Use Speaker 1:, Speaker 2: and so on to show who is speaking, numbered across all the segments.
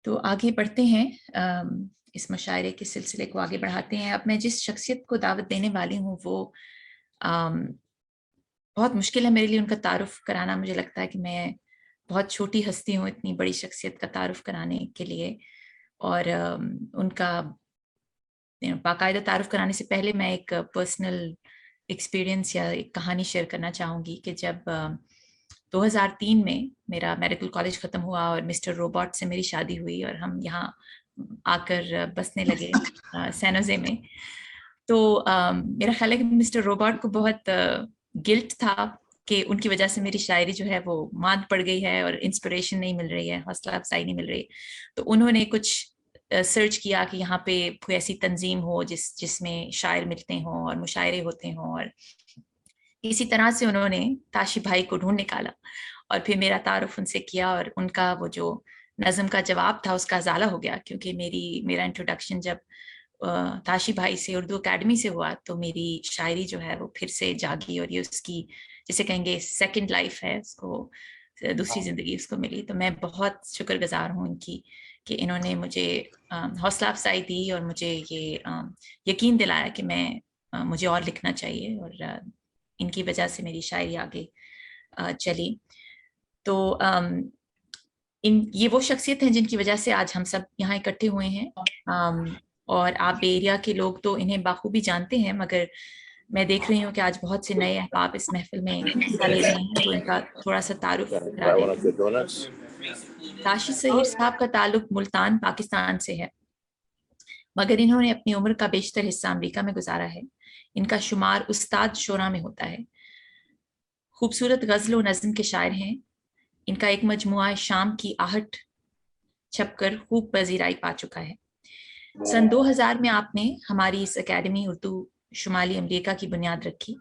Speaker 1: تو آگے بڑھتے ہیں، اس مشاعرے کے سلسلے کو آگے بڑھاتے ہیں۔ اب میں جس شخصیت کو دعوت دینے والی ہوں وہ بہت مشکل ہے میرے لیے ان کا تعارف کرانا۔ مجھے لگتا ہے کہ میں بہت چھوٹی ہستی ہوں اتنی بڑی شخصیت کا تعارف کرانے کے لیے، اور ان کا باقاعدہ تعارف کرانے سے پہلے میں ایک پرسنل ایکسپیرینس یا ایک کہانی شیئر کرنا چاہوں گی کہ جب 2003 میں میرا میڈیکل کالج ختم ہوا اور مسٹر روبوٹ سے میری شادی ہوئی اور ہم یہاں آ کر بسنے لگے سینوزے میں، تو میرا خیال ہے کہ مسٹر روبوٹ کو بہت گلٹ تھا کہ ان کی وجہ سے میری شاعری جو ہے وہ ماند پڑ گئی ہے اور انسپریشن نہیں مل رہی ہے، حوصلہ افزائی نہیں مل رہی۔ تو انہوں نے کچھ سرچ کیا کہ یہاں پہ کوئی ایسی تنظیم ہو جس میں شاعر ملتے ہوں اور مشاعرے ہوتے ہوں، اور اسی طرح سے انہوں نے تاشی بھائی کو ڈھونڈ نکالا اور پھر میرا تعارف ان سے کیا، اور ان کا وہ جو نظم کا جواب تھا اس کا ازالہ ہو گیا، کیونکہ میرا انٹروڈکشن جب تاشی بھائی سے اردو اکیڈمی سے ہوا تو میری شاعری جو ہے وہ پھر سے جاگی، اور یہ اس کی جسے کہیں گے سیکنڈ لائف ہے، اس کو دوسری زندگی اس کو ملی۔ تو میں بہت شکر گزار ہوں ان کی کہ انہوں نے مجھے حوصلہ افزائی دی اور مجھے یہ یقین دلایا کہ مجھے اور لکھنا چاہیے، اور ان کی وجہ سے میری شاعری آگے چلی۔ تو یہ وہ شخصیت ہیں جن کی وجہ سے آج ہم سب یہاں اکٹھے ہوئے ہیں، اور آپ بے ایریا کے لوگ تو انہیں بخوبی جانتے ہیں، مگر میں دیکھ رہی ہوں کہ آج بہت سے نئے احباب اس محفل میں حصہ لے رہے ہیں، تو ان کا تھوڑا سا تعارف کرا دیتے ہیں۔ تاشی ظہیر صاحب کا تعلق ملتان پاکستان سے ہے، مگر انہوں نے اپنی عمر کا بیشتر حصہ امریکہ میں گزارا ہے۔ ان کا شمار استاد شورا میں ہوتا ہے۔ خوبصورت غزل و نظم کے شاعر ہیں۔ ان کا ایک مجموعہ شام کی آہٹ چھپ کر خوب پذیرائی پا چکا ہے۔ سن 2000 میں آپ نے ہماری اس اکیڈمی اردو شمالی امریکہ کی بنیاد رکھی،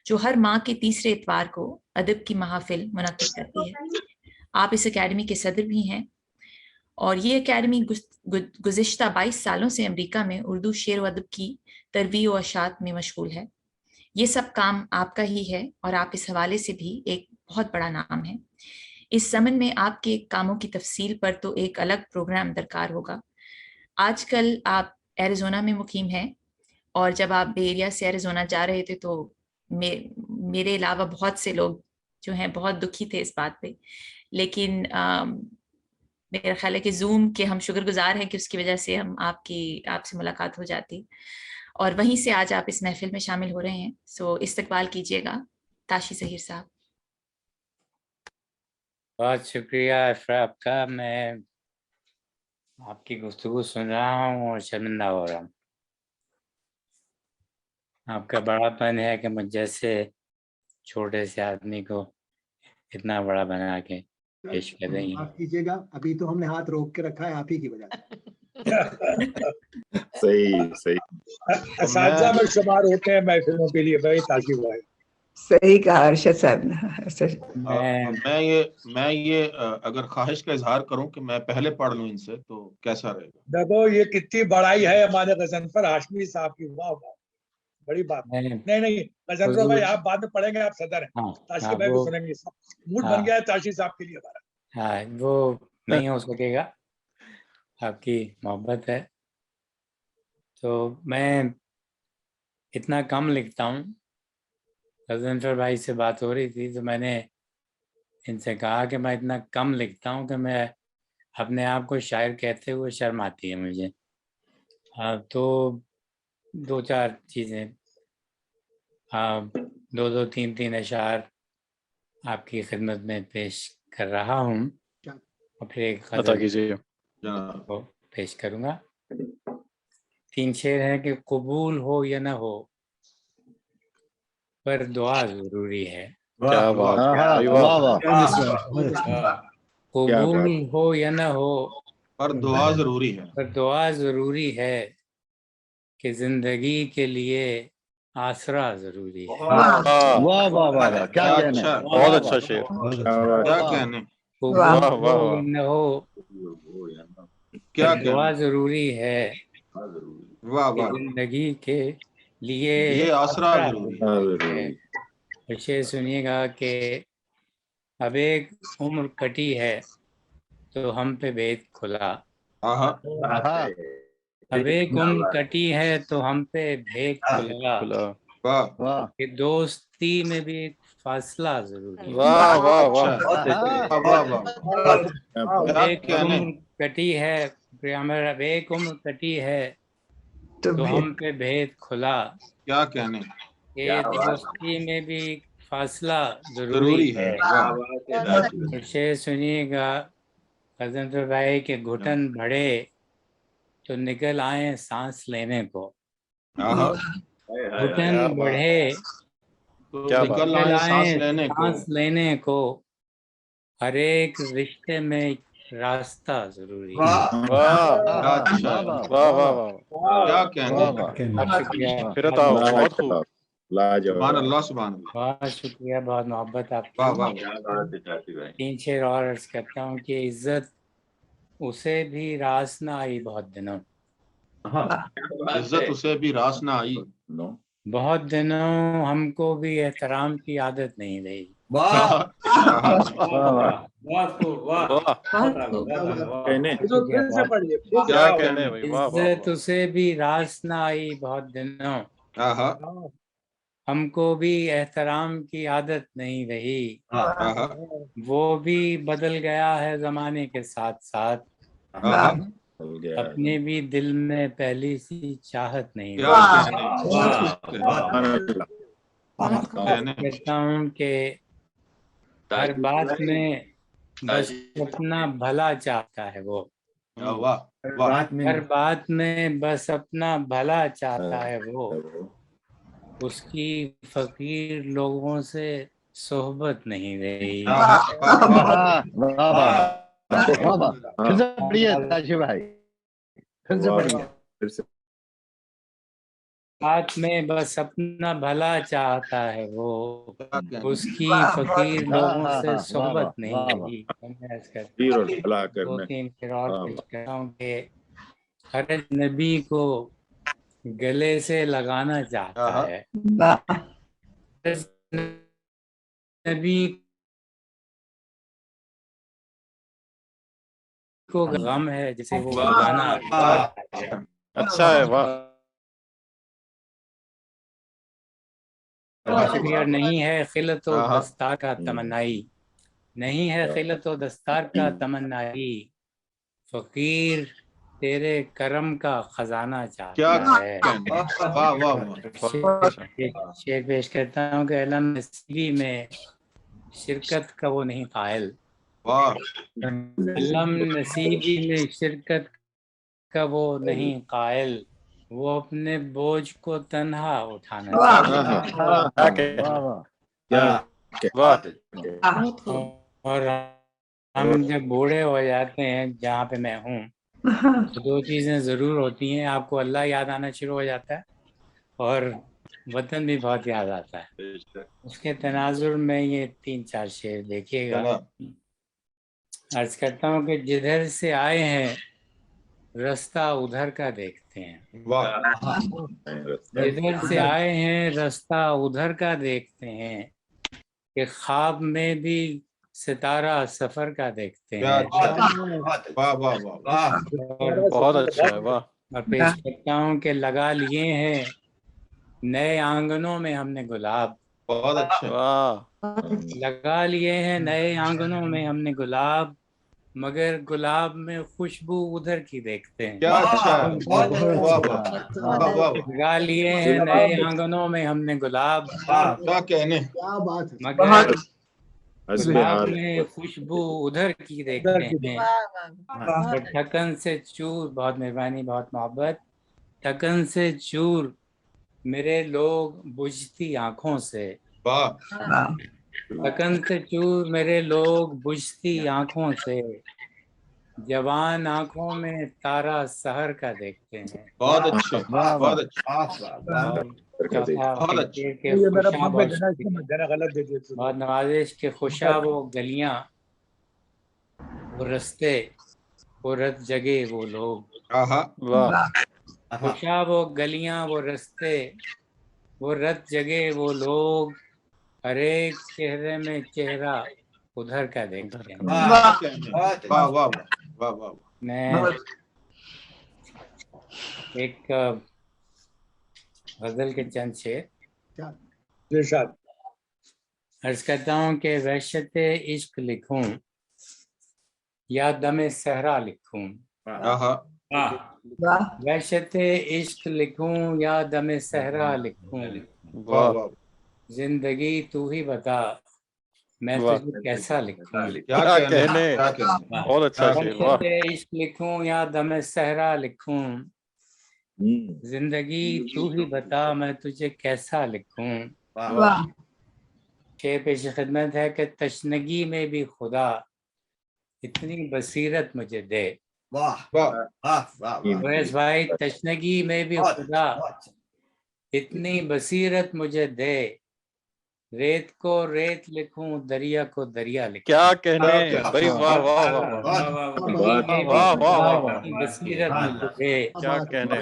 Speaker 1: جو ہر ماہ کے تیسرے اتوار کو ادب کی محافل منعقد کرتی ہے۔ آپ اس اکیڈمی کے صدر بھی ہیں، اور یہ اکیڈمی گزشتہ 22 سالوں سے امریکہ میں اردو شعر و ادب کی ترویج و اشاعت میں مشغول ہے۔ یہ سب کام آپ کا ہی ہے، اور آپ اس حوالے سے بھی ایک بہت بڑا نام ہے۔ اس ضمن میں آپ کے کاموں کی تفصیل پر تو ایک الگ پروگرام درکار ہوگا۔ آج کل آپ ایریزونا میں مقیم ہیں، اور جب آپ بے ایریا سے ایریزونا جا رہے تھے تو میرے علاوہ بہت سے لوگ جو ہیں بہت دکھی تھے اس بات پہ، لیکن میرا خیال ہے کہ زوم کے ہم شکر گزار ہیں کہ اس کی وجہ سے آپ سے ملاقات ہو جاتی، اور وہیں سے آج آپ اس محفل میں شامل ہو رہے ہیں۔ سو استقبال کیجیے گا تاشی ظہیر صاحب۔
Speaker 2: بہت شکریہ افراد کا۔ میں آپ کی گفتگو سن رہا ہوں اور شرمندہ ہو رہا ہوں۔ آپ کا بڑا پن ہے کہ مجھ جیسے چھوٹے سے آدمی کو اتنا بڑا بنا کے پیش کر رہی ہیں۔
Speaker 3: معاف کیجیے گا، ابھی تو ہم نے ہاتھ روک کے رکھا ہے آپ ہی کی وجہ سے۔
Speaker 4: صحیح
Speaker 5: اساتذہ میں شمار ہوتے ہیں محفلوں کے لیے بھائی تاشی بھائی۔
Speaker 6: صحیح کہا ارشد صاحب نے۔
Speaker 4: میں یہ اگر خواہش کا اظہار کروں کہ میں پہلے پڑھ لوں ان سے تو کیسا رہے گا؟
Speaker 5: دیکھو یہ کتنی بڑائی ہے ہمارے غضنفر ہاشمی صاحب کی، واہ واہ بڑی بات۔ نہیں غضنفر بھائی آپ بعد میں پڑھیں گے، آپ صدر ہیں، تاشی بھائی کو سنیں گے۔ موڈ بن گیا ہے تاشی صاحب کے لیے ہمارا۔
Speaker 2: ہاں وہ نہیں ہو سکے گا، آپ کی محبت ہے۔ تو میں اتنا کم لکھتا ہوں، غضنفر بھائی سے بات ہو رہی تھی تو میں نے ان سے کہا کہ میں اتنا کم لکھتا ہوں کہ میں اپنے آپ کو شاعر کہتے ہوئے شرم آتی ہے مجھے۔ تو دو چار چیزیں، دو تین اشعار آپ کی خدمت میں پیش کر رہا ہوں، اور پھر ایک غزل کو پیش کروں گا۔ 3 شعر ہیں کہ قبول ہو یا نہ ہو پر دعا ضروری ہے۔ قبول ہو یا نہ ہو
Speaker 4: پر دعا ضروری ہے،
Speaker 2: پر دعا ضروری ہے، کہ زندگی کے لیے آسرا ضروری ہے۔
Speaker 7: واہ واہ واہ، کیا کہنے، بہت اچھا شعر،
Speaker 4: کیا کہنے۔
Speaker 2: قبول ہو یا نہ ہو
Speaker 4: کیا
Speaker 2: پر دعا ضروری ہے،
Speaker 4: واہ
Speaker 2: کہ
Speaker 4: واہ،
Speaker 2: زندگی کے لیے
Speaker 4: یہ آسرا
Speaker 2: آسرا
Speaker 4: ضروری
Speaker 2: ضروری ہے۔ اور شعر سنیے گا کہ اب ایک عمر کٹی ہے تو ہم پہ بید کھلا، अब एक उम्र कटी है तो हम पे भेद खुला कि दोस्ती में भी एक फासला जरूरी है।
Speaker 7: वाह वाह वाह
Speaker 2: एक उम्र कटी है प्रियमर, अब एक उम्र कटी है तो हम पे भेद खुला,
Speaker 4: क्या कहने,
Speaker 2: ये दोस्ती में भी फासला जरूरी है। शेर सुनिएगा, गजेंद्र भाई के घुटन बढ़े तो निकल आए सांस लेने को, घुटन बढ़े
Speaker 4: तो निकल आए सांस
Speaker 2: लेने को, हर एक रिश्ते में रास्ता जरूरी है।
Speaker 4: क्या कहने,
Speaker 7: फिर तो बहुत खूब,
Speaker 4: सुभान अल्लाह सुभान अल्लाह।
Speaker 2: बहुत शुक्रिया, बहुत मोहब्बत आपकी। 3 शेर और अर्ज करता हूँ कि इज्जत उसे भी रास ना आई बहुत दिनों,
Speaker 4: इज्जत उसे भी रास ना आई,
Speaker 2: बहुत दिनों हमको भी एहतराम की आदत नहीं रही।
Speaker 7: क्या कहने भाई, वाह वाह।
Speaker 2: इज्जत उसे भी रास ना आई बहुत दिनों, हमको भी एहतराम की आदत नहीं रही। वो भी बदल गया है जमाने के साथ साथ, अपने भी दिल में पहली सी चाहत नहीं रही। कहता हूँ कि हर बात में बस अपना भला चाहता है वो, हर बात में बस अपना भला चाहता है वो, उसकी फकीर लोगों से सोहबत नहीं रही। बात में बस अपना भला चाहता है वो, उसकी फकीर लोगों से सोहबत नहीं रही। 2-3 फिर और कहता हूँ कि हर नबी को गले से लगाना चाहता है, नबी को गम है जिसे वो लगाना चाहता है।
Speaker 7: अच्छा है, वाह।
Speaker 2: और नहीं है खिलत व दस्तार का तमन्नाई, नहीं है खिलत व दस्तार का तमन्नाई, फकीर तेरे करम का खजाना चाहता है। शेर पेश करता हूँ कि अलम नसीबी में शिरकत का वो नहीं कायल, अलम नसीबी में शिरकत का वो नहीं कायल, वो अपने बोझ को तन्हा उठाना चाहता है। और हम जब बूढ़े हो जाते हैं, जहाँ पे मैं हूँ, तो 2 चीज़ें ज़रूर होती हैं, आपको अल्लाह याद आना शुरू हो जाता है और वतन भी बहुत याद आता है। उसके तनाजुर में ये 3-4 शेर देखिएगा। अर्ज करता हूँ कि जिधर से आए हैं रास्ता उधर का देखते हैं, जिधर से आए हैं रास्ता उधर का देखते हैं, कि ख्वाब में भी सितारा सफर का देखते हैं।
Speaker 7: बहुत अच्छा है, वाह।
Speaker 2: और पेश करता हूँ कि लगा लिए हैं नए आंगनों में हमने गुलाब,
Speaker 4: बहुत अच्छा,
Speaker 2: लगा लिए हैं नए आंगनों में हमने गुलाब, मगर गुलाब में खुशबू उधर की देखते हैं।
Speaker 4: क्या अच्छा,
Speaker 2: लगा लिए हैं नए आंगनों में हमने गुलाब,
Speaker 4: क्या कहने,
Speaker 2: मगर गुलाब में खुशबू उधर की देखते हैं। और ढक्कन से चूर, बहुत मेहरबानी, बहुत मोहब्बत, ढक्कन से चूर मेरे लोग बुझती आंखों से, ढक्कन से चूर मेरे लोग बुझती आंखों से, जवान आंखों में तारा सहर का देखते हैं।
Speaker 4: बहुत अच्छे, बहुत अच्छा,
Speaker 2: बहुत नवाजिश के खुशा वो गलियां, वो रस्ते, वो रत जगे वो लोग, खुशा वो गलियां, वो रस्ते, वो रत जगे वो लोग, हर एक चेहरे में चेहरा उधर का देखते हैं। मैं ایک غزل کے چند شعر
Speaker 5: ارشاد.
Speaker 2: عرض کرتا ہوں کہ وحشت عشق لکھوں یا دم صحرا لکھوں، وحشت عشق لکھوں یا دم صحرا لکھوں، زندگی تو ہی بتا میں تجھے کیسا لکھوں،
Speaker 7: کیا کہنے، بہت اچھا شعر.
Speaker 2: وحشت عشق لکھوں یا دم صحرا لکھوں، زندگی تو ہی بتا میں تجھے کیسا لکھوں. شعر پیش خدمت ہے کہ تشنگی میں بھی خدا اتنی بصیرت مجھے دے. ویس بھائی، تشنگی میں بھی خدا اتنی بصیرت مجھے دے، ریت کو ریت لکھوں دریا کو دریا لکھوں.
Speaker 7: کیا کہنے بھائی، واہ واہ واہ،
Speaker 2: بصیرت مجھے دے،
Speaker 7: کیا کہنے.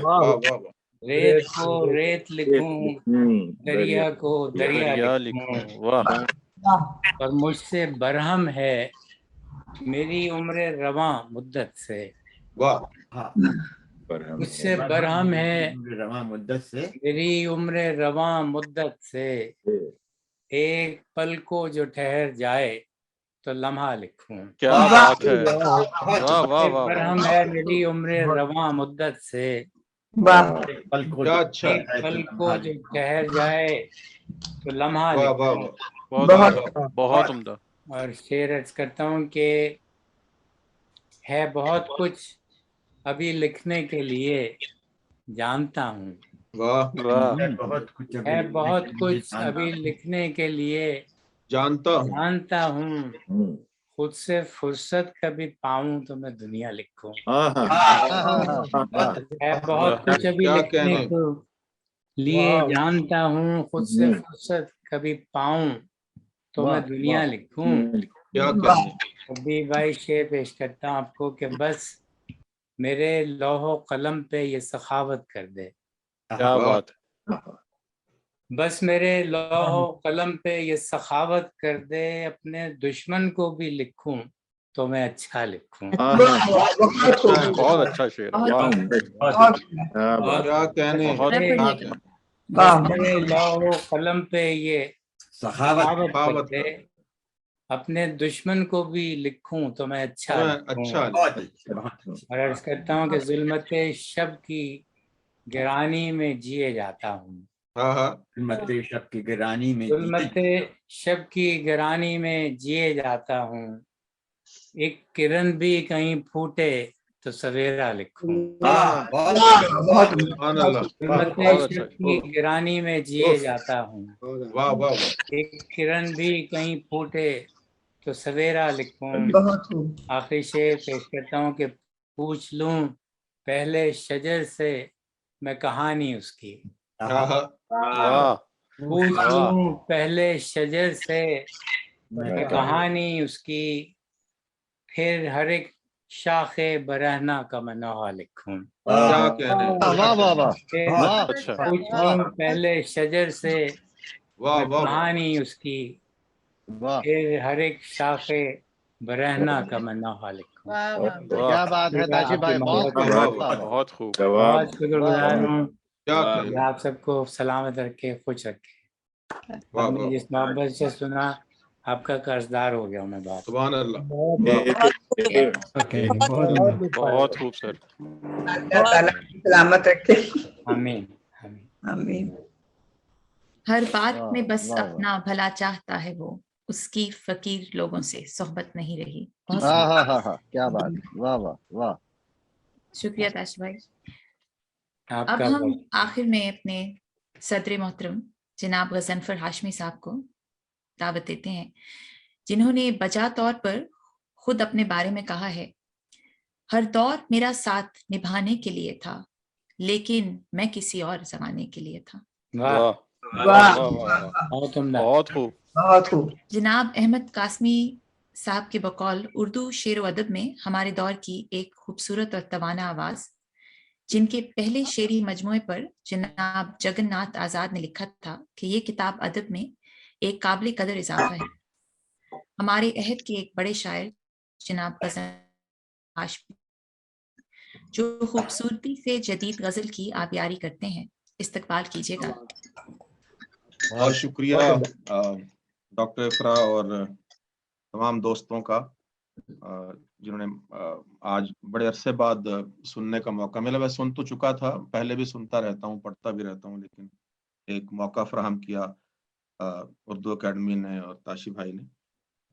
Speaker 2: ریت کو ریت لکھوں دریا کو دریا لکھوں،
Speaker 7: واہ.
Speaker 2: اور مجھ سے برہم ہے میری عمر رواں مدت سے، مجھ سے برہم ہے میری عمر رواں مدت سے، ایک پل کو جو ٹھہر جائے تو لمحہ لکھوں.
Speaker 7: کیا بات ہے، واہ واہ واہ.
Speaker 2: برہم ہے میری عمر رواں مدت سے، ایک پل کو جو ٹھہر جائے تو لمحہ لکھوں.
Speaker 7: بہت عمدہ.
Speaker 2: اور شعر عرض کرتا ہوں کہ ہے بہت کچھ ابھی لکھنے کے لیے جانتا ہوں، ہے بہت کچھ ابھی لکھنے کے لیے جانتا ہوں، خود سے فرصت کبھی پاؤں تو میں دنیا لکھوں. ہے بہت کچھ ابھی لکھنے کے لیے جانتا ہوں، خود سے فرصت کبھی پاؤں تو میں دنیا لکھوں. ابھی بھائی شعر پیش کرتا ہوں آپ کو کہ بس میرے لوح و قلم پہ یہ سخاوت کر دے،
Speaker 7: کیا بات ہے.
Speaker 2: بس میرے لوح و قلم پہ یہ سخاوت کر دے، اپنے دشمن کو بھی لکھوں تو میں اچھا لکھوں.
Speaker 7: بہت اچھا شعر ہے.
Speaker 2: بس میرے لوح و قلم پہ یہ سخاوت کر دے، اپنے دشمن کو بھی لکھوں تو میں اچھا لکھوں. اور عرض کرتا ہوں کہ ظلمت شب کی گرانی میں جیے جاتا ہوں، ظلمت شب کی گرانی میں جیے جاتا ہوں، ایک کرن بھی کہیں پھوٹے تو سویرا لکھوں. ظلمت شب کی گرانی میں جیے جاتا ہوں، ایک کرن بھی کہیں پھوٹے تو سویرا لکھوں. آخری شعر پیش کرتا ہوں کہ پوچھ لوں پہلے شجر سے میں کہانی اس کی، پوچھ لوں پہلے شجر سے میں کہانی اس کی، پھر ہر ایک شاخ برہنہ کا میں نوحہ لکھوں. پوچھ لوں پہلے شجر سے میں کہانی اس کی، پھر ہر ایک شاخ برہنہ کا میں نوحہ لکھوں.
Speaker 7: کیا بات ہے تاشی بھائی، بہت خوب.
Speaker 2: بہت شکر گزار ہوں. آپ سب کو سلامت رکھے، خوش رکھے. ہم نے جس محبت سے سنا آپ کا قرضدار ہو گیا ہوں میں. بات
Speaker 4: سبحان اللہ.
Speaker 7: بہت خوب سر.
Speaker 6: اللہ تعالیٰ سلامت رکھے.
Speaker 2: آمین
Speaker 6: آمین.
Speaker 1: ہر بات میں بس اپنا بھلا چاہتا ہے وہ، اس کی فقیر لوگوں سے صحبت نہیں رہی.
Speaker 7: کیا بات، واہ واہ واہ.
Speaker 1: شکریہ تاش بھائی. اب ہم آخر میں اپنے صدر محترم جناب غضنفر ہاشمی صاحب کو دعوت دیتے ہیں، جنہوں نے بجا طور پر خود اپنے بارے میں کہا ہے، ہر دور میرا ساتھ نبھانے کے لیے تھا لیکن میں کسی اور زمانے کے لیے تھا.
Speaker 7: بہت خوب.
Speaker 1: جناب احمد قاسمی صاحب کے بقول اردو شعر و ادب میں ہمارے دور کی ایک خوبصورت اور توانا آواز، جن کے پہلے شعری مجموعے پر جناب جگن ناتھ آزاد نے لکھا تھا کہ یہ کتاب ادب میں ایک قابل قدر اضافہ ہے. ہمارے عہد کے ایک بڑے شاعر جناب غضنفر ہاشمی जो खूबसूरती से जदीद गजल की आप यारी करते हैं, इस्तकबाल कीजिएगा।
Speaker 4: बहुत शुक्रिया डॉक्टर इफ्रा और तमाम दोस्तों का जिन्होंने आज बड़े अरसे बाद सुनने का मौका मिला। मैं सुन तो चुका था, पहले भी सुनता रहता हूँ, पढ़ता भी रहता हूँ, लेकिन एक मौका फराहम किया उर्दू अकेडमी ने और ताशी भाई ने।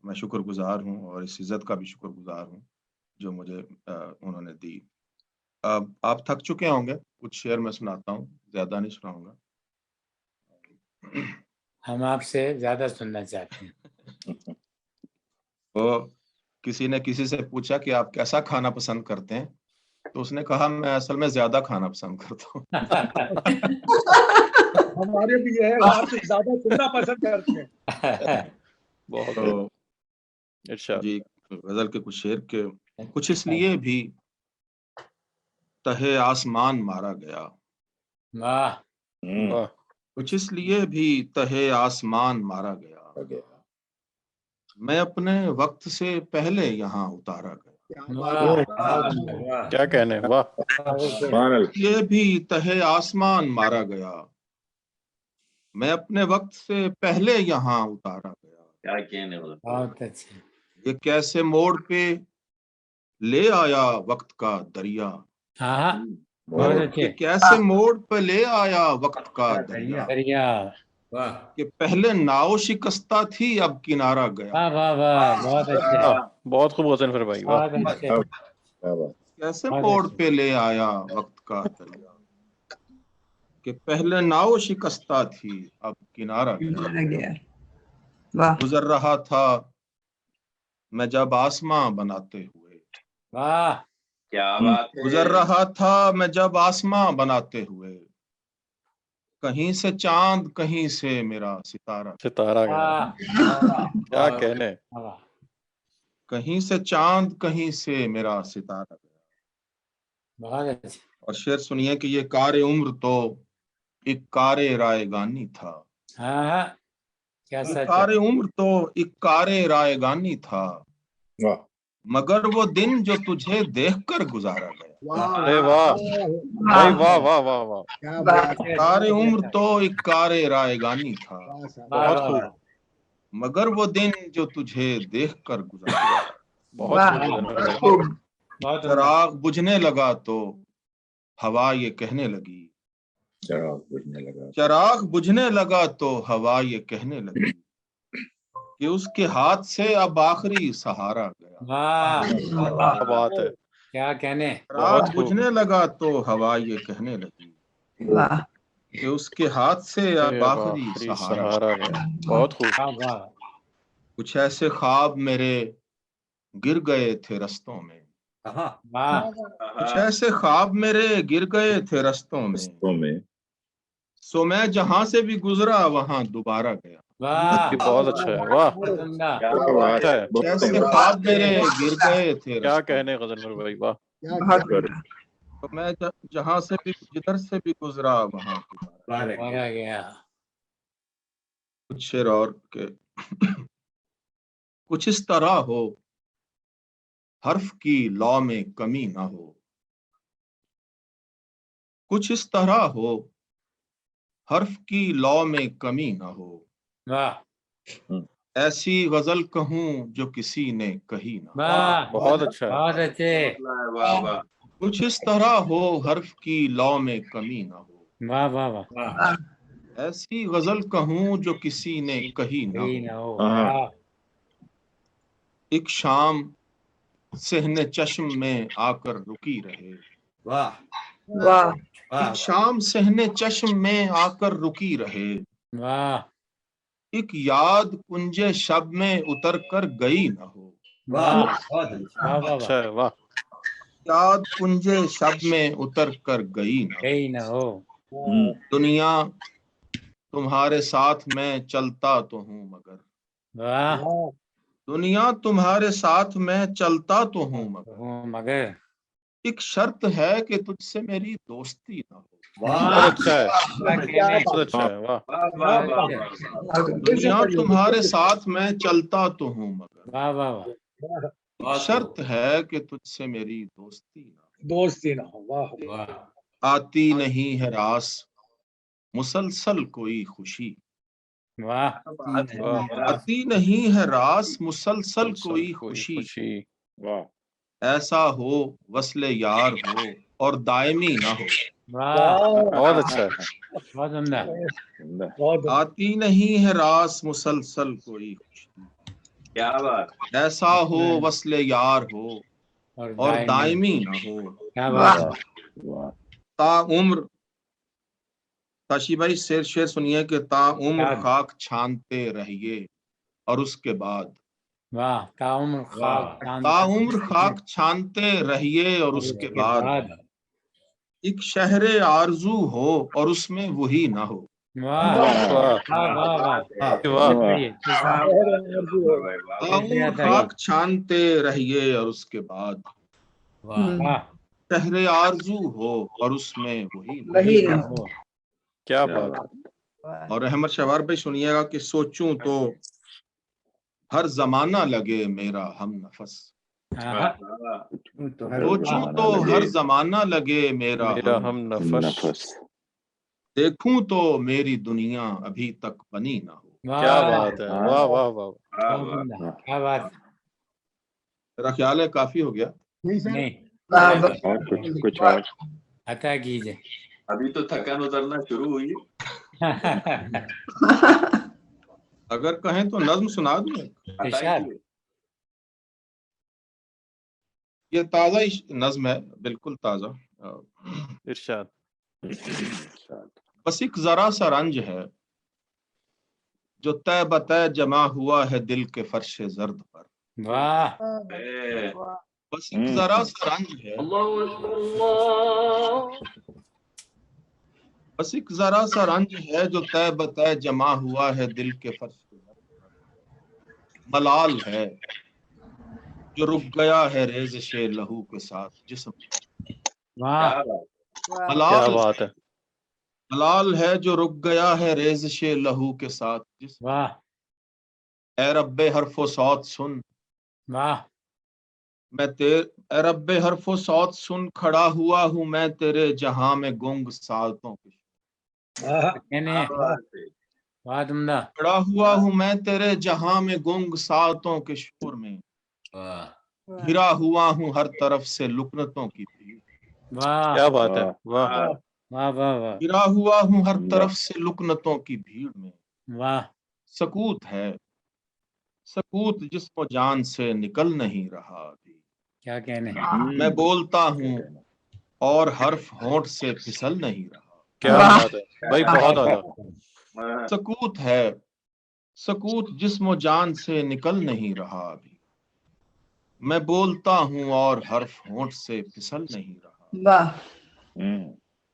Speaker 4: मैं शुक्रगुजार हूँ और इस इज़्ज़त का भी शुक्रगुजार हूँ जो मुझे उन्होंने दी। आप थक चुके होंगे, कुछ शेर मैं सुनाता हूँ, ज्यादा नहीं सुनाऊंगा।
Speaker 2: हम आपसे ज्यादा सुनना चाहते हैं।
Speaker 4: तो किसी ने किसी से पूछा कि आप कैसा खाना पसंद करते हैं, तो उसने कहा मैं असल में ज्यादा खाना पसंद करता हूँ।
Speaker 5: हमारे भी ये है, आप ज्यादा सुनना पसंद करते हैं।
Speaker 4: बहुत जी, गजल के कुछ शेर के, कुछ इसलिए भी तहे आसमान मारा गया,
Speaker 2: वाह,
Speaker 4: कुछ इसलिए भी तहे आसमान मारा गया, मैं अपने वक्त से पहले यहाँ उतारा गया।
Speaker 7: क्या कहने, वाह।
Speaker 4: ये भी तहे आसमान मारा गया, मैं अपने वक्त से पहले यहाँ उतारा गया।
Speaker 7: क्या कहने,
Speaker 2: बहुत अच्छे।
Speaker 4: ये कैसे मोड़ पे ले आया वक्त का दरिया,
Speaker 2: बहुत अच्छे।
Speaker 4: ये कैसे मोड़ पे ले आया वक्त का दरिया, कि पहले नाव शिकस्ता थी अब किनारा गया।
Speaker 2: वाह वाह वाह, बहुत अच्छे,
Speaker 7: बहुत खूब गजल फिर भाई, वाह।
Speaker 4: कैसे मोड़ पे ले आया वक्त का दरिया, कि पहले नाव शिकस्ता थी अब किनारा गया। गुजर रहा था मैं जब आसमां बनाते हुए,
Speaker 2: वाह,
Speaker 7: क्या बात है।
Speaker 4: गुजर रहा था मैं जब आसमां बनाते हुए, कहीं से चांद कहीं से मेरा सितारा
Speaker 7: गया। क्या कहने,
Speaker 4: कहीं से चांद कहीं से मेरा सितारा गया।
Speaker 2: बहुत अच्छे।
Speaker 4: और शेर सुनिए कि ये कार उम्र तो एक कारे रायगानी था,
Speaker 2: क्या सच
Speaker 4: कार उम्र तो एक कारे रायगानी था, मगर वो दिन जो तुझे देखकर गुजारा गया।
Speaker 7: अरे वाह भाई, वाह वाह वाह वाह।
Speaker 4: कार उम्र तो एक कारे रायगानी था,
Speaker 7: बहुत खूब,
Speaker 4: मगर वो दिन जो तुझे देखकर गुजारा गया।
Speaker 7: बहुत खूब।
Speaker 4: चराग बुझने लगा तो हवा ये कहने लगी, चराग बुझने लगा तो हवा ये कहने लगी, कि उसके हाथ से अब आखिरी सहारा गया।
Speaker 2: वाह,
Speaker 7: बात है,
Speaker 2: क्या कहने।
Speaker 4: चराग बुझने लगा तो हवा ये कहने लगी, कि उसके हाथ से अब आखिरी सहारा गया।
Speaker 7: बहुत खूब।
Speaker 4: कुछ ऐसे ख्वाब मेरे गिर गए थे रस्तों में, कुछ ऐसे ख्वाब मेरे गिर गए थे रस्तों में, सो मैं जहां से भी गुजरा वहां दोबारा गया।
Speaker 7: बहुत अच्छा है, वाह।
Speaker 4: ऐसे ख्वाब मेरे गिर गए थे,
Speaker 7: क्या कहने गजल मेरे भाई, वाह।
Speaker 4: तो मैं जहां से भी जिधर से भी गुजरा वहां दोबारा
Speaker 2: गया।
Speaker 4: कुछ शेर और के कुछ इस तरह हो हर्फ की लौ में कमी ना हो, कुछ इस तरह हो हर्फ की लौ में कमी ना हो, ऐसी गजल कहूं जो किसी ने कही ना।
Speaker 7: बहुत अच्छा,
Speaker 2: बहुत अच्छे।
Speaker 4: कुछ इस तरह हो हर्फ की लौ में कमी ना हो,
Speaker 2: वाह वाह वाह,
Speaker 4: ऐसी गजल कहूं जो किसी ने कही ना हो। एक शाम सहने चश्म में आकर रुकी रहे, एक शाम सहने चश्म में आकर रुकी रहे, एक याद कुंजे शब में उतर कर गई ना हो।
Speaker 7: अच्छा है, वाह।
Speaker 4: याद कुंजे शब में उतर कर गई ना हो। दुनिया तुम्हारे साथ मैं चलता तो हूँ मगर, दुनिया तुम्हारे साथ मैं चलता तो हूँ मगर, एक शर्त है कि तुझसे मेरी दोस्ती ना हो।
Speaker 7: बहुत अच्छा है, बहुत अच्छा है, वाह।
Speaker 4: दुनिया तुम्हारे साथ मैं चलता तो हूँ मगर, एक शर्त है कि तुझसे मेरी दोस्ती ना
Speaker 5: दोस्ती ना हो। वाह
Speaker 2: वाह
Speaker 4: आती नहीं है रास मुसलसल कोई खुशी,
Speaker 2: वाह
Speaker 4: आती नहीं है रास मुसलसल कोई खुशी,
Speaker 7: वाह
Speaker 4: ऐसा हो वस्ले यार हो और दायमी ना हो।
Speaker 2: वाह
Speaker 7: बहुत अच्छा है।
Speaker 2: बहुत उम्दा।
Speaker 5: बहुत
Speaker 4: आती नहीं है रास मुसलसल कोई खुशी,
Speaker 8: क्या बात,
Speaker 4: ऐसा हो वस्ले यार हो और दायमी ना हो।
Speaker 2: क्या बात है।
Speaker 7: वाह
Speaker 4: ताउम्र, ताशी भाई शेर सुनिए कि ताउम्र
Speaker 2: याद।
Speaker 4: खाक छानते रहिए और उसके बाद,
Speaker 2: वाह ताउम्र खाक
Speaker 4: ताउम्र खाक छानते रहिए और उसके बाद एक शहरे आरजू हो और उसमें वही ना हो।
Speaker 2: वाह
Speaker 7: वाह
Speaker 2: वाह वाह वाह
Speaker 7: वाह
Speaker 4: ताउम्र खाक छानते रहिए और उसके बाद
Speaker 2: वाह
Speaker 4: शहरे आरजू हो और उसमें वही ना
Speaker 6: वही
Speaker 2: ना
Speaker 6: ना।
Speaker 2: हो।
Speaker 7: क्या बात है।
Speaker 4: हो। और अहमद शहवार भाई सुनिएगा कि सोचूं तो हर जमाना लगे मेरा हम नफस,
Speaker 2: हाँ,
Speaker 4: सोचूं तो हर जमाना लगे मेरा
Speaker 7: हम नफस।
Speaker 4: देखूं तो मेरी दुनिया अभी तक बनी ना हो।
Speaker 7: क्या
Speaker 2: वाह
Speaker 7: बात है। वाह वाह वाह
Speaker 2: बहुत उम्दा। क्या बात।
Speaker 4: मेरा ख्याल है काफी हो गया।
Speaker 3: नहीं सर,
Speaker 2: नहीं
Speaker 7: और कुछ और
Speaker 2: अता कीजिए।
Speaker 8: अभी तो थकान उतरना शुरू हुई है।
Speaker 4: अगर कहें तो नज्म सुना दूं।
Speaker 2: इरशाद।
Speaker 4: ये ताजा नज्म है, बिल्कुल ताजा।
Speaker 7: इरशाद।
Speaker 4: बस एक जरा सा रंज है जो तय बतय जमा हुआ है दिल के फर्शे जर्द पर।
Speaker 2: वाह
Speaker 4: बस एक जरा सा रंज है, बस एक जरा सा रंज है जो तय बतय जमा हुआ है दिल के फर्शे जर्द पर। मलाल है जो रुक गया है रेज़िशे लहू के साथ जिस्म।
Speaker 2: वाह
Speaker 7: क्या
Speaker 4: मलाल,
Speaker 7: बात है।
Speaker 4: मलाल है जो रुक गया है रेज़िशे लहू के साथ जिस्म।
Speaker 2: वाह
Speaker 4: ए रब्बे हर्फो सौत सुन,
Speaker 2: वाह
Speaker 4: ए रब्बे हर्फो सौत सुन, खड़ा हुआ हूँ मैं तेरे जहां में गुंग सालतों के।
Speaker 2: कहने बहुत उम्दा।
Speaker 4: खड़ा हुआ हूँ मैं तेरे जहां में गुंग सालतों के शोर में। घिरा हुआ हूँ हर तरफ से लुकनतों की भीड़।
Speaker 2: वाह
Speaker 7: क्या बात है। वाह
Speaker 2: वाह वाह वाह
Speaker 4: घिरा हुआ हूँ हर तरफ से लुकनतों की भीड़ में।
Speaker 2: वाह
Speaker 4: सकूत है, सकूत जिस्म जान से निकल नहीं रहा अभी।
Speaker 2: क्या कहने।
Speaker 4: मैं बोलता हूँ और हर्फ होंठ से फिसल नहीं रहा।
Speaker 7: क्या बात है भाई। बहुत आला।
Speaker 4: सकूत है, सकूत जिस्म जान से निकल नहीं रहा अभी। मैं बोलता हूँ और हर्फ होंठ से फिसल नहीं रहा।
Speaker 6: वाह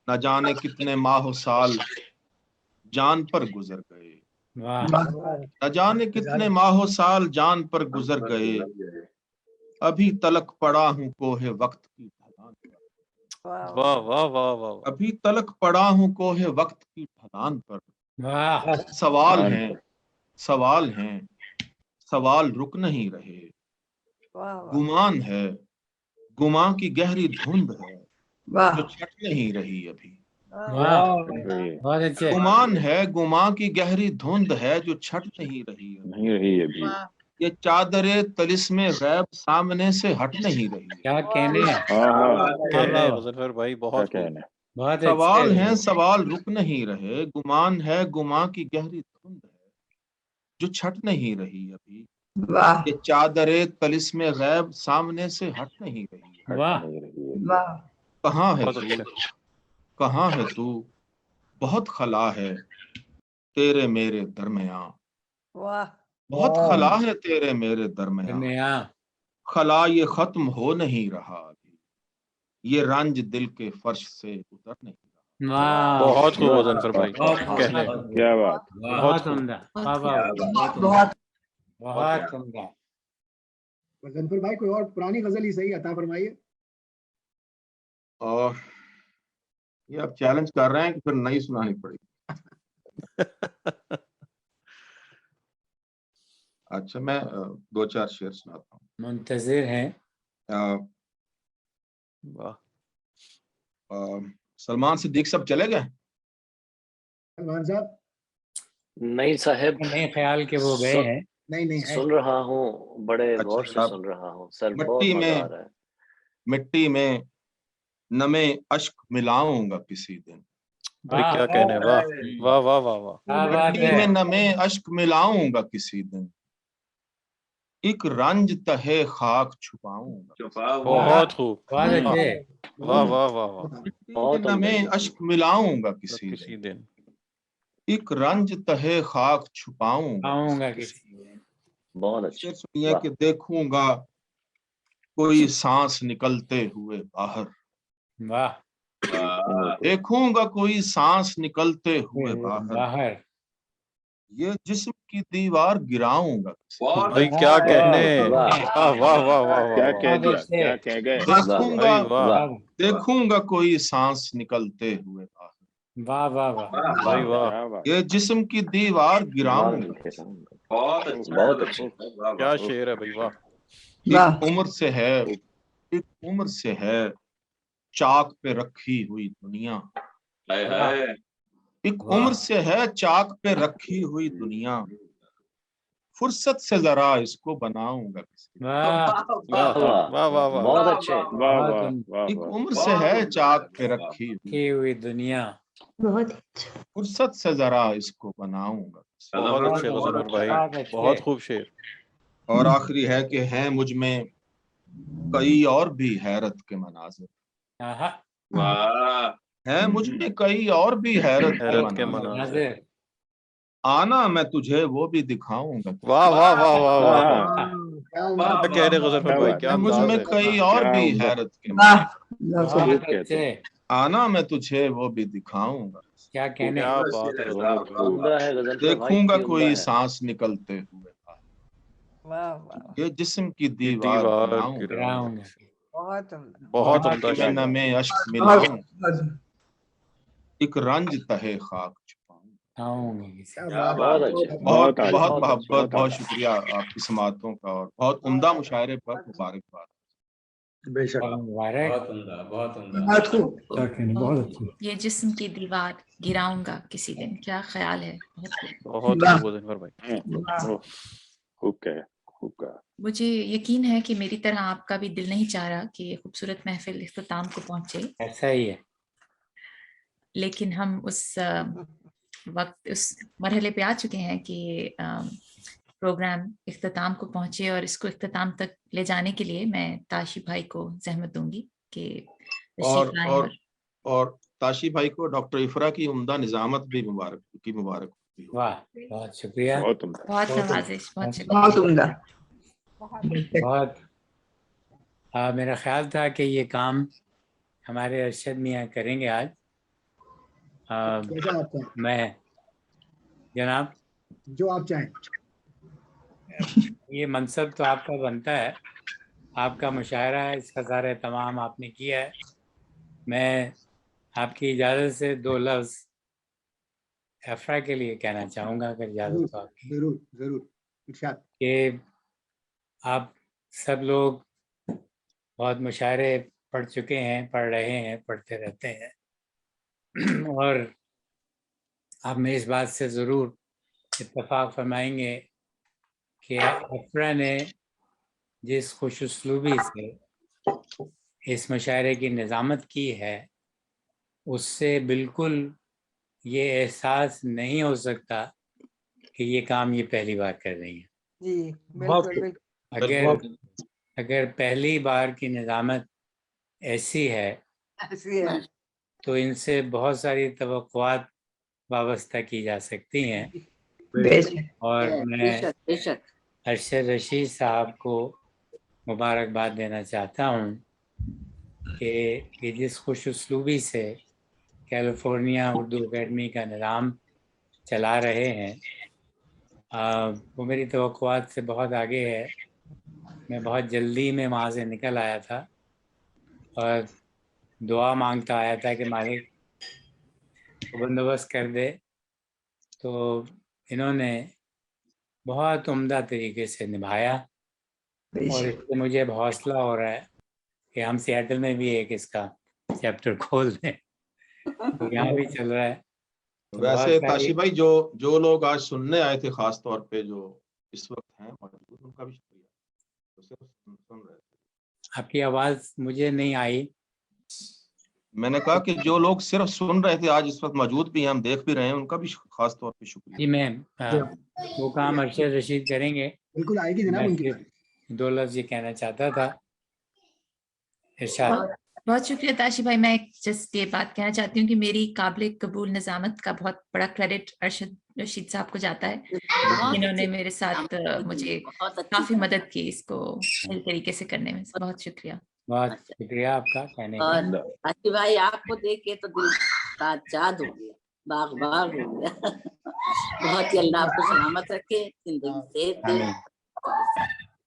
Speaker 4: न जाने कितने माह साल जान पर गुजर गए,
Speaker 2: वाह
Speaker 4: न जाने कितने माह साल जान पर गुजर गए। अभी तलक पड़ा हूँ कोहे वक्त की ढलान पर।
Speaker 7: वाह वाह वाह वाह।
Speaker 4: अभी तलक पड़ा हूँ कोहे वक्त की ढलान पर।
Speaker 2: वाह
Speaker 4: सवाल हैं, सवाल हैं, सवाल रुक नहीं रहे। गुमान है, गुमां की गहरी धुंध है जो छट नहीं रही अभी।
Speaker 2: वाह बहुत अच्छे।
Speaker 4: गुमान है, गुमां की गहरी धुंध है जो छट नहीं रही अभी। ये चादरे तलिस्मे गैब सामने से हट नहीं रही।
Speaker 2: क्या कहने।
Speaker 7: कहने मुजफ्फर भाई बहुत कहने।
Speaker 2: बहुत
Speaker 4: सवाल
Speaker 2: अच्छे।
Speaker 4: हैं, सवाल रुक नहीं रहे। गुमान है, गुमां की गहरी धुंध है जो छट नहीं रही अभी।
Speaker 6: वाह
Speaker 4: ये चादरे तलिस्मे गैब सामने से हट नहीं रही।
Speaker 2: वाह
Speaker 6: वाह
Speaker 4: कहाँ है
Speaker 7: बहुत
Speaker 4: तू,
Speaker 7: अच्छे।
Speaker 4: कहाँ है तू, बहुत खला है तेरे मेरे दरमियां। बहुत खला है तेरे मेरे दरमियां।
Speaker 2: मैं यहाँ
Speaker 4: खला ये खत्म हो नहीं रहा अभी। ये रंज दिल के फर्श से उतर नहीं रहा।
Speaker 2: वाह
Speaker 7: बहुत खूब मुजफ्फर भाई।
Speaker 2: बहुत
Speaker 7: कहने
Speaker 2: क्या
Speaker 7: बात।
Speaker 2: बहुत उम्दा। वाह वाह
Speaker 6: बहुत
Speaker 2: बहुत उम्दा।
Speaker 3: गजनफर भाई कोई और पुरानी गजल ही सही अता फरमाइए।
Speaker 4: और ये आप चैलेंज कर रहे हैं कि फिर नई सुनानी पड़ेगी। अच्छा मैं दो चार शेर सुनाता हूँ।
Speaker 2: मुंतजिर हैं।
Speaker 7: वाह
Speaker 4: सलमान सिद्दीक साहब चले गए?
Speaker 3: सलमान साहब
Speaker 9: नहीं साहब,
Speaker 2: नहीं ख्याल के वो गए हैं।
Speaker 3: नहीं है।
Speaker 9: सुन रहा हूँ, बड़े
Speaker 4: अच्छा,
Speaker 9: गौर से
Speaker 4: आप
Speaker 9: सुन रहा हूँ सर, बहुत
Speaker 4: मिट्टी
Speaker 9: मजा
Speaker 4: में
Speaker 9: आ रहा है।
Speaker 4: मिट्टी में नमे अश्क मिलाऊंगा किसी दिन।
Speaker 7: भाई क्या कहने, वाह वाह वाह वाह वाह।
Speaker 2: क्या बात
Speaker 4: मिट्टी
Speaker 2: है।
Speaker 4: में नमे अश्क मिलाऊंगा किसी दिन, एक रंज तहे खाक छुपाऊंगा।
Speaker 8: छुपा हुआ
Speaker 7: बहुत खूब,
Speaker 2: बहुत अच्छे।
Speaker 7: वाह वाह वाह वाह।
Speaker 4: मिट्टी
Speaker 9: बहुत
Speaker 4: में नमे
Speaker 9: उम्दा।
Speaker 4: अश्क मिलाऊंगा किसी
Speaker 7: किसी
Speaker 4: दिन,
Speaker 7: दिन
Speaker 4: एक रंज तहे खाक छुपाऊंगा।
Speaker 2: आऊंगा किसी दिन।
Speaker 9: बहुत अच्छा,
Speaker 4: शेर सुनिए कि देखूंगा कोई सांस निकलते हुए बाहर,
Speaker 2: वाह।
Speaker 4: देखूंगा कोई सांस निकलते हुए बाहर,
Speaker 2: बाहर।
Speaker 4: ये जिस्म की दीवार गिराऊंगा।
Speaker 8: बहुत
Speaker 7: भाई क्या कहने,
Speaker 9: वाह।
Speaker 7: वाह वाह वाह वाह
Speaker 10: क्या
Speaker 7: वाह।
Speaker 10: कह
Speaker 2: बहुत
Speaker 10: दिया,
Speaker 2: अच्छे।
Speaker 10: क्या कह गए।
Speaker 4: देखूंगा
Speaker 7: भाई वाह
Speaker 9: वाह
Speaker 4: देखूंगा कोई सांस निकलते हुए बाहर,
Speaker 2: वाह वाह वाह।
Speaker 7: भाई वाह।
Speaker 10: क्या बात।
Speaker 4: ये जिस्म की दीवार गिराऊंगा।
Speaker 8: बहुत अच्छा,
Speaker 9: बहुत अच्छा।
Speaker 8: वाह,
Speaker 7: क्या
Speaker 8: वाह।
Speaker 7: शेर है भाई, वाह।
Speaker 6: वाह।
Speaker 4: एक उम्र से है, एक उम्र से है चाक पे रखी हुई दुनिया,
Speaker 8: हाय हाय।
Speaker 4: एक उम्र से है चाक पे रखी हुई दुनिया, फुर्सत से जरा इसको बनाऊंगा।
Speaker 2: वाह।
Speaker 7: वाह वाह वाह वाह।
Speaker 9: बहुत अच्छे।
Speaker 10: वाह
Speaker 2: बहुत
Speaker 10: वाह वाह
Speaker 4: एक
Speaker 10: वाह।
Speaker 4: उम्र से है चाक पे रखी हुई,
Speaker 2: की हुई दुनिया।
Speaker 6: बहुत
Speaker 4: फुर्सत से जरा इसको बनाऊंगा।
Speaker 7: बहुत अच्छे
Speaker 8: बहुत
Speaker 7: गजनफर भाई,
Speaker 2: बहुत अच्छे।
Speaker 7: बहुत खूब शेर।
Speaker 4: और आखिरी है कि हैं मुझ में कई और भी हैरत के मनाजिर,
Speaker 2: आहा।
Speaker 8: वाह।
Speaker 4: है मुझ में कई और भी हैरत के
Speaker 7: हैरत के
Speaker 4: मनाजिर,
Speaker 7: मनाज़िर।
Speaker 2: नाज़िर।
Speaker 4: आना मैं तुझे वो भी दिखाऊंगा।
Speaker 7: वाह वाह वाह वाह वाह वाह।
Speaker 3: क्या
Speaker 8: वाह,
Speaker 7: क्या कह रहे गजनफर
Speaker 10: क्या
Speaker 7: भाई,
Speaker 10: बात।
Speaker 7: क्या
Speaker 4: है मुझ
Speaker 7: अंदाज
Speaker 4: में
Speaker 7: है।
Speaker 4: कई और
Speaker 10: क्या
Speaker 4: भी
Speaker 10: उम्दा।
Speaker 4: हैरत के
Speaker 6: वाह।
Speaker 4: मनाजिर,
Speaker 2: बहुत
Speaker 10: कहते
Speaker 2: अच्छे।
Speaker 10: हैं।
Speaker 4: आना मैं तुझे वो भी दिखाऊंगा।
Speaker 2: क्या कहने।
Speaker 7: क्या बात है गजनफर
Speaker 10: बहुत
Speaker 7: भाई।
Speaker 9: उम्दा है गजनफर भाई,
Speaker 4: देखूंगा
Speaker 9: की उम्दा
Speaker 4: कोई
Speaker 9: है।
Speaker 4: सांस निकलते हुए बाहर,
Speaker 6: वाह वाह।
Speaker 4: ये जिस्म की
Speaker 7: ये
Speaker 4: दीवार
Speaker 7: दीवार
Speaker 4: गिराऊंगा,
Speaker 7: गिराऊंगा।
Speaker 6: बहुत उम्दा।
Speaker 7: बहुत
Speaker 4: आंख
Speaker 7: उम्दा
Speaker 4: में
Speaker 7: शेर।
Speaker 4: नमे अश्क
Speaker 6: बहुत
Speaker 4: मिलाऊं, एक रंज तहे खाक छुपाऊं।
Speaker 2: आऊंगा किसी
Speaker 3: क्या
Speaker 2: दिन।
Speaker 3: बात
Speaker 9: बहुत
Speaker 3: है।
Speaker 9: अच्छे।
Speaker 4: बहुत
Speaker 10: बहुत
Speaker 4: बहुत
Speaker 10: आला,
Speaker 4: मोहब्बत,
Speaker 10: बहुत
Speaker 4: बहुत
Speaker 10: आला।
Speaker 4: शुक्रिया आपकी समातों का, और बहुत उम्दा मुशायरे पर मुबारकबाद।
Speaker 5: बेशक।
Speaker 2: और मुबारक।
Speaker 6: बहुत खूब।
Speaker 1: बहुत अच्छी। ये जिस्म की दीवार गिराऊंगा किसी दिन, क्या ख्याल है। बहुत खूब।
Speaker 7: बहुत
Speaker 6: वाह।
Speaker 7: खूब गजनफर भाई।
Speaker 10: ओह, खूब कहा, खूब कहा।
Speaker 1: मुझे यकीन है कि मेरी तरह आपका भी दिल नहीं चाह रहा कि ये खूबसूरत महफिल इख्तिताम को पहुंचे,
Speaker 2: ऐसा ही है।
Speaker 1: लेकिन हम उस वक्त उस मरहले पे आ चुके हैं कि प्रोग्राम इख्तिताम को पहुंचे, और इसको इख्तिताम तक ले जाने के लिए मैं ताशी भाई को जहमत दूंगी कि तशरीफ लाएं।
Speaker 4: और ताशी भाई को डॉक्टर इफरा की उम्दा निजामत भी मुबारक।
Speaker 2: वाह, बहुत शुक्रिया।
Speaker 10: बहुत उम्दा।
Speaker 1: बहुत नवाजिश, बहुत शुक्रिया।
Speaker 6: बहुत उम्दा।
Speaker 2: बहुत। मेरा ख्याल था कि ये काम हमारे अरशद मियाँ करेंगे आज।
Speaker 3: जैसा आप चाहें,
Speaker 2: मैं जनाब,
Speaker 3: जो आप चाहें।
Speaker 2: ये मनसब तो आपका बनता है, आपका मुशायरा है, इसका सारा तमाम आपने किया है। मैं आपकी इजाज़त से दो लफ्ज़ अफरा के लिए कहना चाहूँगा, अगर इजाज़त हो आपकी।
Speaker 3: जरूर जरूर इरशाद।
Speaker 2: कि आप सब लोग बहुत मुशायरे पढ़ चुके हैं, पढ़ रहे हैं, पढ़ते रहते हैं, और आप में इस बात से ज़रूर इत्तफ़ाक़ फरमाएंगे कि अफरा ने जिस खुशउस्लूबी से इस मुशायरे की निज़ामत की है, उससे बिल्कुल ये एहसास नहीं हो सकता कि ये काम ये पहली बार कर रही हैं।
Speaker 6: जी बिल्कुल बिल्कुल।
Speaker 2: अगर पहली बार की निज़ामत ऐसी है
Speaker 6: ऐसी है।
Speaker 2: तो इनसे बहुत सारी तवक्कुआत वाबस्ता की जा सकती हैं।
Speaker 6: बेशक।
Speaker 2: और मैं
Speaker 6: बेशक।
Speaker 2: अरशद रशीद साहब को मुबारकबाद देना चाहता हूँ कि जिस खुशउस्लूबी से कैलिफोर्निया उर्दू अकेडमी का निज़ाम चला रहे हैं, वो मेरी तवक्कुआत से बहुत आगे है। मैं बहुत जल्दी में वहाँ से निकल आया था और दुआ मांगता आया था कि मालिक बंदोबस्त कर दे, तो इन्होंने बहुत उम्दा तरीके से निभाया, और इससे मुझे अब हौसला हो रहा है कि हम सियाटल में भी एक इसका चैप्टर खोल दें, तो यहाँ भी चल रहा है। तो
Speaker 4: वैसे ताशी भाई जो लोग आज सुनने आए थे, खास तौर पे जो इस वक्त हैं मौजूद, उनका भी शुक्रिया। तो सिर्फ सुन रहे थे।
Speaker 2: आपकी आवाज मुझे नहीं आई।
Speaker 4: मैंने कहा कि जो लोग सिर्फ सुन रहे थे आज इस वक्त मौजूद भी हैं, हम देख भी रहे हैं, उनका भी खास तौर पे शुक्रिया।
Speaker 2: जी मैं वो काम अरशद रशीद करेंगे।
Speaker 3: बिल्कुल आएगी जनाब उनकी।
Speaker 2: 2 लफ्ज ये कहना चाहता था। इरशाद।
Speaker 1: बहुत शुक्रिया ताशी भाई। मैं जस्ट ये बात कहना चाहती हूँ कि मेरी काबिल कबूल निजामत का बहुत बड़ा क्रेडिट अरशद रशीद साहब को जाता है, इन्होंने मेरे साथ मुझे काफी मदद की इसको सही तरीके से करने में। बहुत शुक्रिया।
Speaker 2: बहुत शुक्रिया आपका कहने का।
Speaker 11: और ताशी भाई आपको देख के तो दिल ताजाद हो गया, बाग बाग हो गया। बहुत ही अल्लाह आपको सलामत रखे, जिंदगी सेहत दे।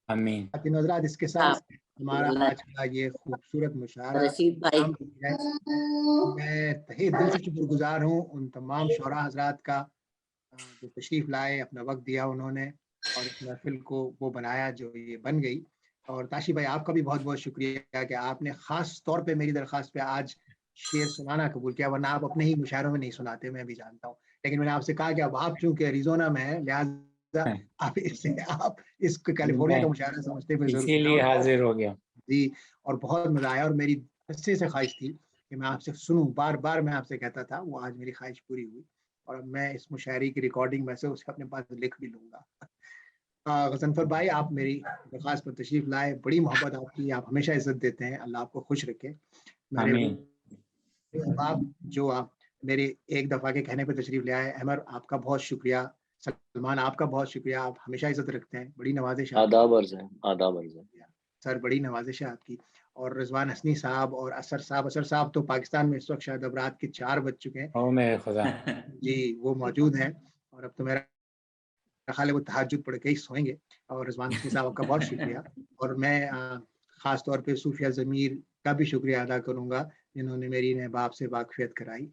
Speaker 2: आमीन।
Speaker 3: हज़रात, इसके साथ हमारा आज का ये खूबसूरत मुशायरा
Speaker 11: रशीद भाई,
Speaker 3: मैं तहे दिल से शुक्रगुजार हूँ उन तमाम शौरा हज़रात का जो तशरीफ लाए, अपना वक्त दिया उन्होंने और इस महफिल को वो बनाया जो ये बन गई। और ताशी भाई आपका भी बहुत बहुत शुक्रिया कि आपने ख़ास तौर पे मेरी दरख्वास्त पे आज शेर सुनाना कबूल किया, वरना आप अपने ही मुशायरों में नहीं सुनाते, मैं भी जानता हूँ। लेकिन मैंने आपसे कहा कि अब आप चूँकि एरिज़ोना में हैं, लिहाजा आप इसको कैलिफोर्निया का मुशायरा समझते हुए
Speaker 2: इसीलिए हाजिर हो गया
Speaker 3: जी। और बहुत मजा आया और मेरी हस्से से ख्वाहिश थी कि मैं आपसे सुनूं, बार बार मैं आपसे कहता था, वो आज मेरी ख्वाहिश पूरी हुई और अब मैं इस मुशायरे की रिकॉर्डिंग में से उसके अपने पास लिख भी लूंगा। गजनफर भाई, आप मेरी दरख्वास्त पर तशरीफ लाए, बड़ी मोहब्बत आपकी, आप हमेशा इज्जत देते हैं, अल्लाह आपको खुश रखे। आप जो आप मेरे एक दफ़ा के कहने पर तशरीफ ले आए, अमर आपका बहुत शुक्रिया, सलमान आपका बहुत शुक्रिया, आप हमेशा इज्जत रखते हैं, बड़ी नवाजिश है।
Speaker 9: आदाब अर्ज़ है, आदाब अर्ज़ है
Speaker 3: सर, बड़ी नवाजिश है आपकी। और रिजवान हसनी साहब और असर साहब तो पाकिस्तान में इस वक्त शायद अब रात के 4 बज चुके हैं।
Speaker 2: ओ मेरे खुदा
Speaker 3: जी, वो मौजूद हैं और अब तो मेरा ख्याल है वो तहज्जुद पढ़ के ही सोएंगे। और रिजवान हसनी साहब का बहुत शुक्रिया। और मैं ख़ास तौर पे सूफिया ज़मीर का भी शुक्रिया अदा करूँगा जिन्होंने मेरी ने बाप से वाक़फ़ियत कराई।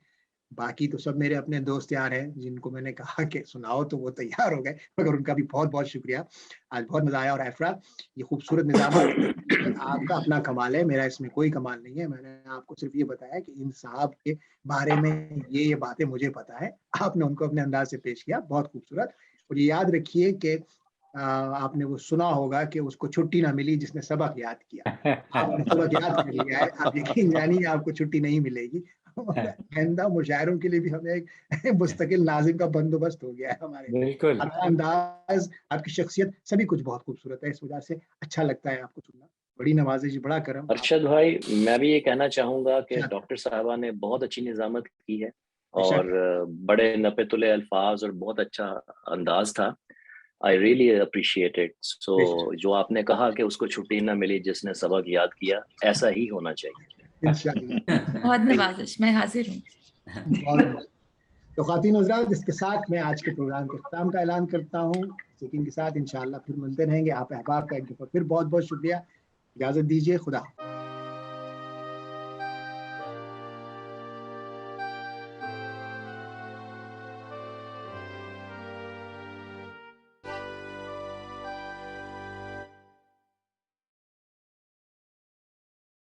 Speaker 3: बाकी तो सब मेरे अपने दोस्त यार हैं जिनको मैंने कहा कि सुनाओ तो वो तैयार हो गए, मगर उनका भी बहुत बहुत शुक्रिया। आज बहुत मज़ा आया। और एफ्रा, ये खूबसूरत निज़ाम आपका अपना कमाल है, मेरा इसमें कोई कमाल नहीं है। मैंने आपको सिर्फ ये बताया कि इन साहब के बारे में ये बातें मुझे पता है, आपने उनको अपने अंदाज से पेश किया, बहुत खूबसूरत। और ये याद रखिए कि आपने वो सुना होगा कि उसको छुट्टी ना मिली जिसने सबक याद किया। आपने सबक याद कर लिया है, आप यकीन जानिए आपको छुट्टी नहीं मिलेगी। आइंदा मुशायरों के लिए भी हमें एक मुस्तकिल नाज़िम का बंदोबस्त हो गया है हमारे।
Speaker 2: बिल्कुल।
Speaker 3: आपका अंदाज, आपकी शख्सियत, सभी कुछ बहुत खूबसूरत है, इस वजह से अच्छा लगता है आपको सुनना। बड़ी नवाजिश, बड़ा करम।
Speaker 9: अरशद भाई, मैं भी ये कहना चाहूँगा कि डॉक्टर साहबा ने बहुत अच्छी निज़ामत की है और बड़े नपे-तुले अल्फाज और बहुत अच्छा अंदाज था। I really appreciate it. So जो आपने कहा कि उसको छुट्टी ना मिली जिसने सबक याद किया, ऐसा ही होना चाहिए।
Speaker 1: बहुत नवाजिश, मैं हाजिर हूँ।
Speaker 3: तो ख़ातिन हज़रात, इसके साथ मैं आज के प्रोग्राम के इख्तिताम का ऐलान करता हूँ। लेकिन के साथ इंशाअल्लाह फिर मिलते रहेंगे। आप अहबाब का एक दफ़ा फिर बहुत बहुत शुक्रिया। इजाज़त दीजिए, खुदा।